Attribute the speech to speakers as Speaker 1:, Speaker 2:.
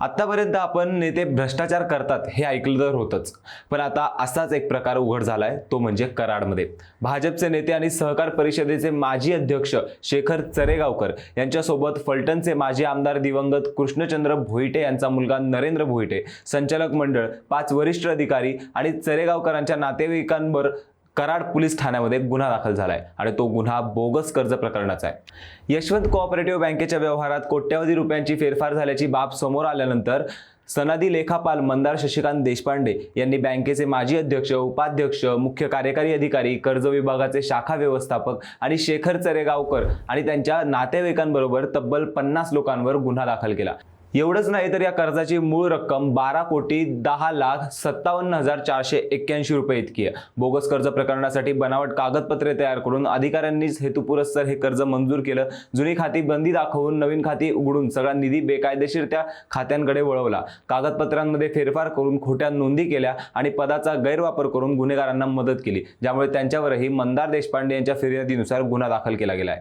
Speaker 1: आतापर्यंत आपण नेते भ्रष्टाचार करतात हे ऐकलं तर होतंच, पण आता असाच एक प्रकार उघड झालाय, तो म्हणजे कराडमध्ये भाजपचे नेते आणि सहकार परिषदेचे माजी अध्यक्ष शेखर चरेगावकर यांच्यासोबत फलटणचे माजी आमदार दिवंगत कृष्णचंद्र भोईटे यांचा मुलगा नरेंद्र भोईटे, संचालक मंडळ, 5 वरिष्ठ अधिकारी आणि चरेगावकरांच्या नातेवाईकांवर कराड पोलीस ठाण्यामध्ये गुन्हा दाखल झालाय आणि तो गुन्हा बोगस कर्ज प्रकरणाचा आहे। यशवंत कोऑपरेटिव्ह बँकेच्या व्यवहारात कोट्यवधी रुपयांची फेरफार झाल्याची बाब समोर आल्यानंतर सनदी लेखापाल मंदार शशिकांत देशपांडे यांनी बँकेचे माजी अध्यक्ष, उपाध्यक्ष, मुख्य कार्यकारी अधिकारी, कर्ज विभागाचे शाखा व्यवस्थापक आणि शेखर चरेगावकर आणि त्यांच्या नातेवाईकांबरोबर तब्बल 50 लोकांवर गुन्हा दाखल केला। एवढंच नाही तर या कर्जाची मूळ रक्कम 12,10,57,481 रुपये इतकी आहे। बोगस कर्ज प्रकरणासाठी बनावट कागदपत्रे तयार करून अधिकाऱ्यांनीच हेतुपुरस्सर हे कर्ज मंजूर केलं। जुनी खाती बंदी दाखवून नवीन खाती उघडून सगळा निधी बेकायदेशीर त्या खात्यांकडे वळवला। कागदपत्रांमध्ये फेरफार करून खोट्या नोंदी केल्या आणि पदाचा गैरवापर करून गुन्हेगारांना मदत केली, ज्यामुळे त्यांच्यावरही मंदार देशपांडे यांच्या फिर्यादीनुसार गुन्हा दाखल केला गेलाय।